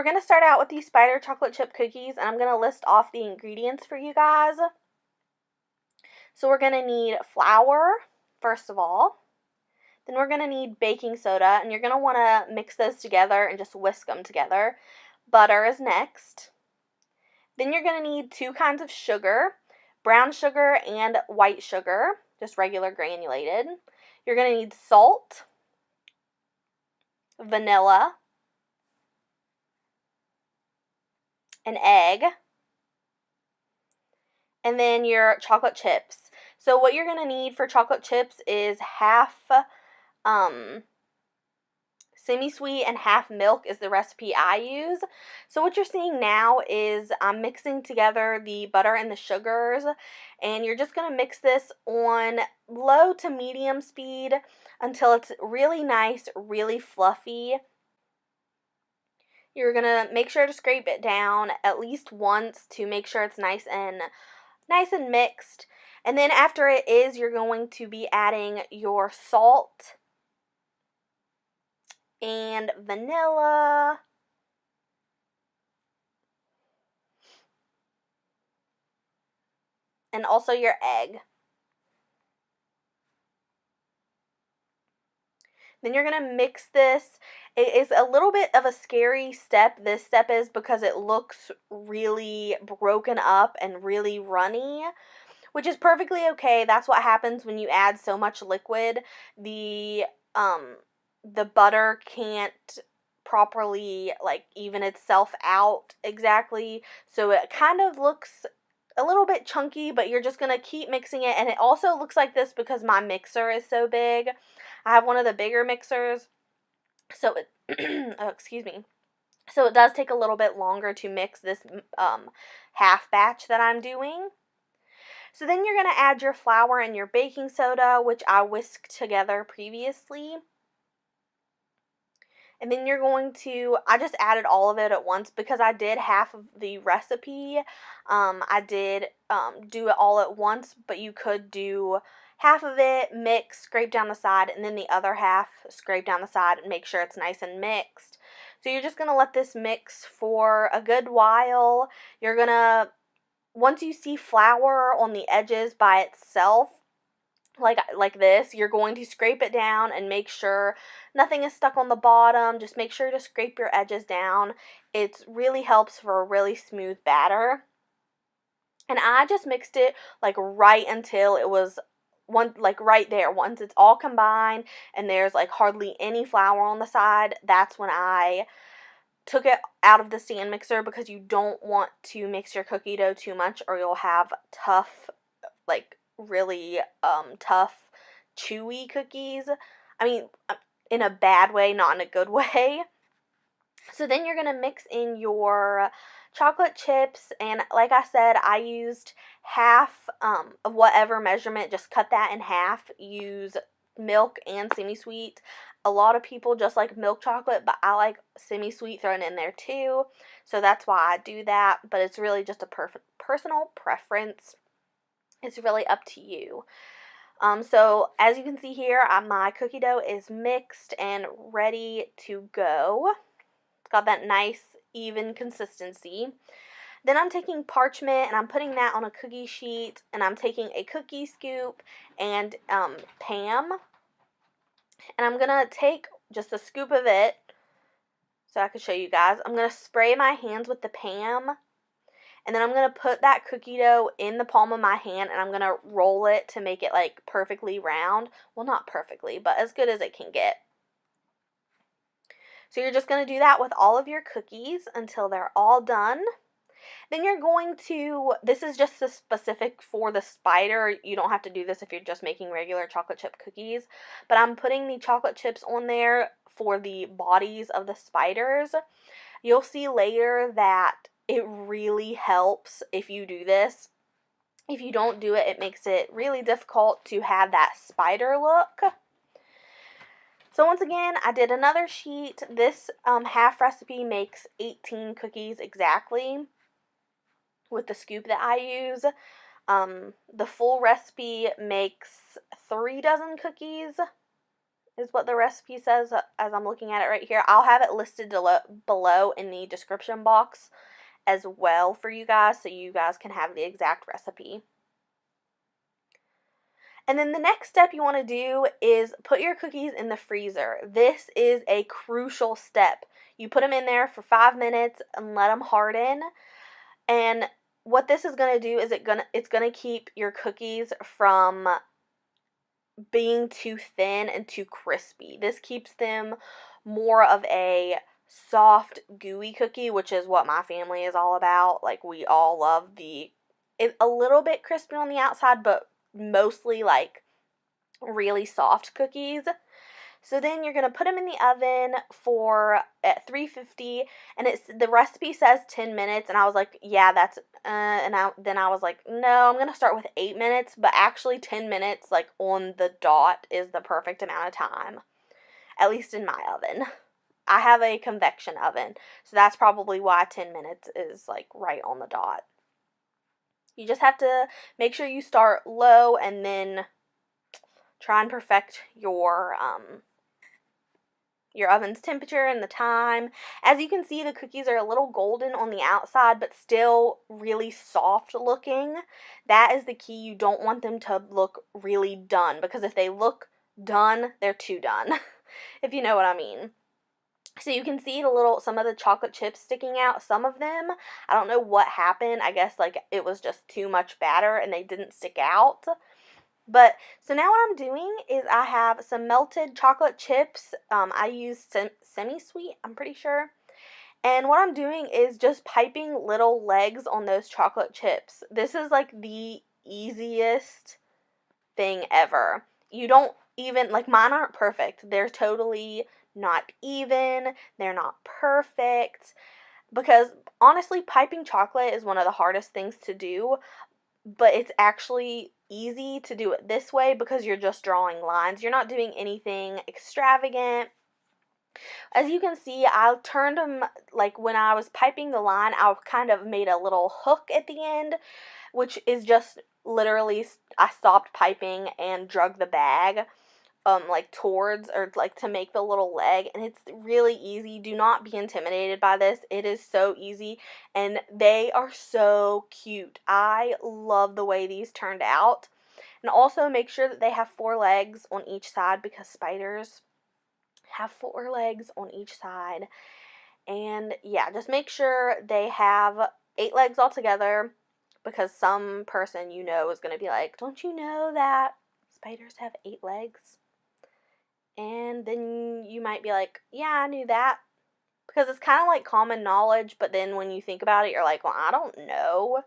we're going to start out with these spider chocolate chip cookies, and I'm going to list off the ingredients for you guys. So we're going to need flour, first of all. Then we're going to need baking soda, and you're going to want to mix those together and just whisk them together. Butter is next. Then you're going to need 2 kinds of sugar, brown sugar and white sugar, just regular granulated. You're going to need salt, vanilla, an egg, and then your chocolate chips. So what you're going to need for chocolate chips is half semi-sweet and half milk is the recipe I use. So what you're seeing now is I'm mixing together the butter and the sugars, and you're just going to mix this on low to medium speed until it's really nice, really fluffy. You're going to make sure to scrape it down at least once to make sure it's nice and mixed. And then after it is, you're going to be adding your salt and vanilla and also your egg. Then you're going to mix this. It is a little bit of a scary step. This step is because it looks really broken up and really runny, which is perfectly okay. That's what happens when you add so much liquid. The butter can't properly even itself out exactly, so it kind of looks a little bit chunky, but you're just gonna keep mixing it. And it also looks like this because my mixer is so big. I have one of the bigger mixers, so it oh, excuse me. So it does take a little bit longer to mix this half batch that I'm doing. So then you're going to add your flour and your baking soda, which I whisked together previously. And then you're going to, I just added all of it at once because I did half of the recipe. I did do it all at once, but you could do half of it, mix, scrape down the side, and then the other half, scrape down the side and make sure it's nice and mixed. So you're just going to let this mix for a good while. You're going to, once you see flour on the edges by itself, like this, you're going to scrape it down and make sure nothing is stuck on the bottom. Just make sure to scrape your edges down. It really helps for a really smooth batter. And I just mixed it right until it was right there. Once it's all combined and there's hardly any flour on the side, that's when I took it out of the stand mixer, because you don't want to mix your cookie dough too much or you'll have tough, really tough, chewy cookies. I mean, in a bad way, not in a good way. So then you're going to mix in your chocolate chips, and like I said, I used half of whatever measurement. Just cut that in half. Use milk and semi-sweet. A lot of people just like milk chocolate, but I like semi-sweet thrown in there too, so that's why I do that. But it's really just a personal preference. It's really up to you. So as you can see here, my cookie dough is mixed and ready to go. It's got that nice, even consistency. Then I'm taking parchment and I'm putting that on a cookie sheet, and I'm taking a cookie scoop and Pam, and I'm gonna take just a scoop of it so I can show you guys. I'm gonna spray my hands with the Pam, and then I'm going to put that cookie dough in the palm of my hand, and I'm going to roll it to make it perfectly round. Well, not perfectly, but as good as it can get. So you're just going to do that with all of your cookies until they're all done. Then you're going to, this is just specific for the spider. You don't have to do this if you're just making regular chocolate chip cookies. But I'm putting the chocolate chips on there for the bodies of the spiders. You'll see later that it really helps if you do this. If you don't do it, it makes it really difficult to have that spider look. So once again, I did another sheet. This half recipe makes 18 cookies exactly with the scoop that I use. The full recipe makes 3 dozen cookies. is what the recipe says as I'm looking at it right here. I'll have it listed below in the description box as well for you guys, so you guys can have the exact recipe. And then the next step you want to do is put your cookies in the freezer. This is a crucial step. You put them in there for 5 minutes and let them harden. And what this is going to do is it's going to keep your cookies from being too thin and too crispy. This keeps them more of a soft, gooey cookie, which is what my family is all about. Like, we all love a little bit crispy on the outside, but mostly like really soft cookies. So then you're going to put them in the oven at 350, and the recipe says 10 minutes, and I was like, yeah, that's, then I was like, no, I'm going to start with 8 minutes, but actually 10 minutes, like, on the dot is the perfect amount of time, at least in my oven. I have a convection oven, so that's probably why 10 minutes is, like, right on the dot. You just have to make sure you start low, and then try and perfect your oven's temperature and the time. As you can see, the cookies are a little golden on the outside, but still really soft looking. That is the key. You don't want them to look really done, because if they look done, they're too done, if you know what I mean. So you can see some of the chocolate chips sticking out. Some of them, I don't know what happened. I guess like it was just too much batter and they didn't stick out. But, so now what I'm doing is I have some melted chocolate chips. I use semi-sweet, I'm pretty sure. And what I'm doing is just piping little legs on those chocolate chips. This is like the easiest thing ever. You don't even, like, mine aren't perfect. They're totally not even. They're not perfect. Because, honestly, piping chocolate is one of the hardest things to do. But it's actually easy to do it this way because you're just drawing lines. You're not doing anything extravagant. As you can see, I turned them, like when I was piping the line, I kind of made a little hook at the end, which is just literally, I stopped piping and drug the bag like towards, or like to make the little leg, and it's really easy. Do not be intimidated by this. It is so easy, and they are so cute. I love the way these turned out. And also make sure that they have 4 legs on each side, because spiders have 4 legs on each side. And yeah, just make sure they have 8 legs altogether, because some person you know is going to be like, don't you know that spiders have 8 legs? And then you might be like, yeah, I knew that. Because it's kind of like common knowledge, but then when you think about it, you're like, well, I don't know.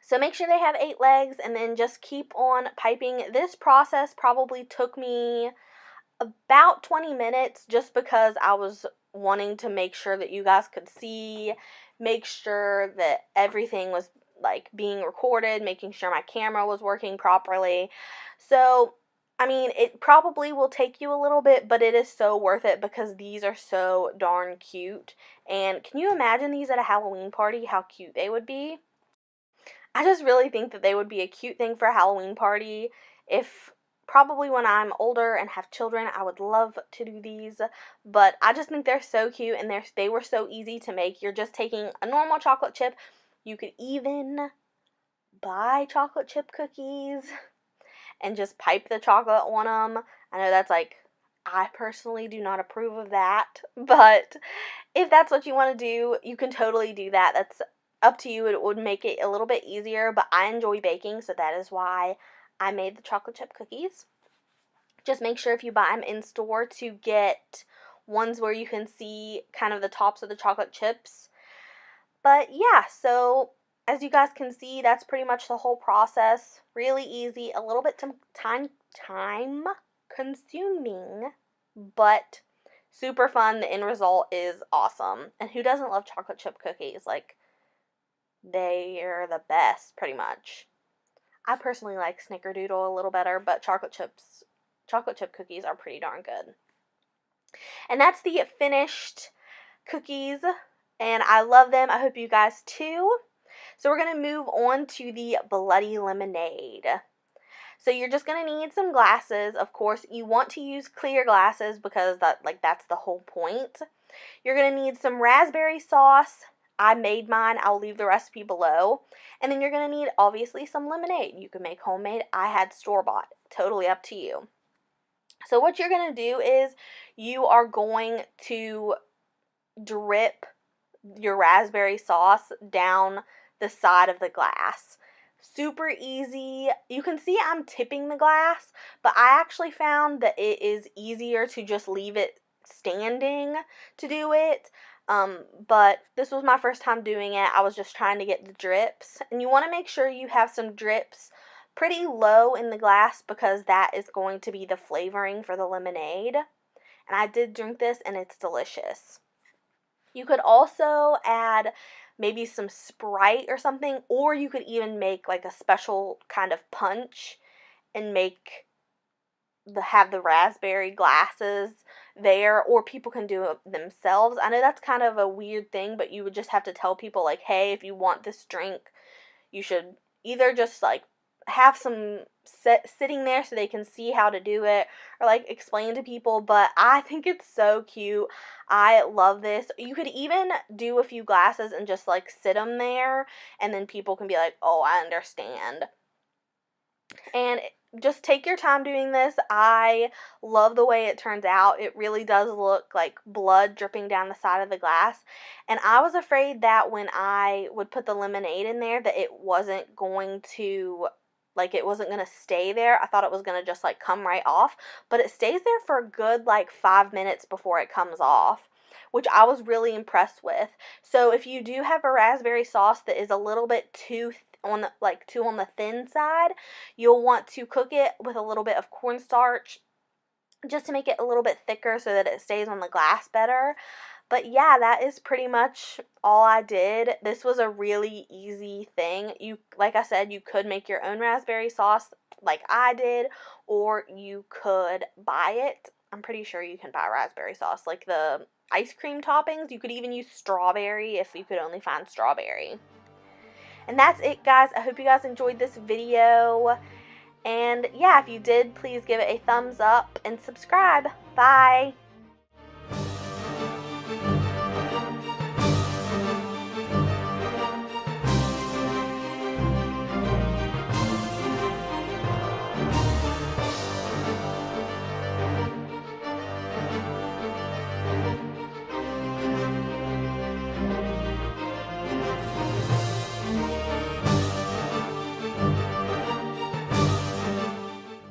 So make sure they have 8 legs, and then just keep on piping. This process probably took me about 20 minutes, just because I was wanting to make sure that you guys could see, make sure that everything was like being recorded, making sure my camera was working properly. So, I mean, it probably will take you a little bit, but it is so worth it because these are so darn cute. And can you imagine these at a Halloween party, how cute they would be? I just really think that they would be a cute thing for a Halloween party. If probably when I'm older and have children, I would love to do these. But I just think they're so cute, and they were so easy to make. You're just taking a normal chocolate chip. You could even buy chocolate chip cookies and just pipe the chocolate on them. I know that's like, I personally do not approve of that, but if that's what you want to do, you can totally do that. That's up to you. It would make it a little bit easier, but I enjoy baking, so that is why I made the chocolate chip cookies. Just make sure if you buy them in store to get ones where you can see kind of the tops of the chocolate chips. But yeah, so as you guys can see, that's pretty much the whole process. Really easy, a little bit time consuming, but super fun. The end result is awesome. And who doesn't love chocolate chip cookies? Like, they're the best, pretty much. I personally like Snickerdoodle a little better, but chocolate chip cookies are pretty darn good. And that's the finished cookies, and I love them. I hope you guys too. So we're going to move on to the bloody lemonade. So you're just going to need some glasses. Of course, you want to use clear glasses because that's the whole point. You're going to need some raspberry sauce. I made mine. I'll leave the recipe below. And then you're going to need, obviously, some lemonade. You can make homemade. I had store-bought. Totally up to you. So what you're going to do is you are going to drip your raspberry sauce down the side of the glass. Super easy. You can see I'm tipping the glass, but I actually found that it is easier to just leave it standing to do it. But this was my first time doing it. I was just trying to get the drips. And you want to make sure you have some drips pretty low in the glass because that is going to be the flavoring for the lemonade. And I did drink this and it's delicious. You could also add maybe some Sprite or something, or you could even make like a special kind of punch and have the raspberry glasses there, or people can do it themselves. I know that's kind of a weird thing, but you would just have to tell people like, hey, if you want this drink, you should either just like have some sitting there so they can see how to do it, or like explain to people. But I think it's so cute. I love this. You could even do a few glasses and just like sit them there, and then people can be like, oh, I understand. And just take your time doing this. I love the way it turns out. It really does look like blood dripping down the side of the glass. And I was afraid that when I would put the lemonade in there that it wasn't going to stay there. I thought it was going to just like come right off, but it stays there for a good like 5 minutes before it comes off, which I was really impressed with. So if you do have a raspberry sauce that is a little bit too on the thin side, you'll want to cook it with a little bit of cornstarch just to make it a little bit thicker so that it stays on the glass better. But yeah, that is pretty much all I did. This was a really easy thing. Like I said, you could make your own raspberry sauce like I did, or you could buy it. I'm pretty sure you can buy raspberry sauce. Like the ice cream toppings, you could even use strawberry if you could only find strawberry. And that's it, guys. I hope you guys enjoyed this video. And yeah, if you did, please give it a thumbs up and subscribe. Bye.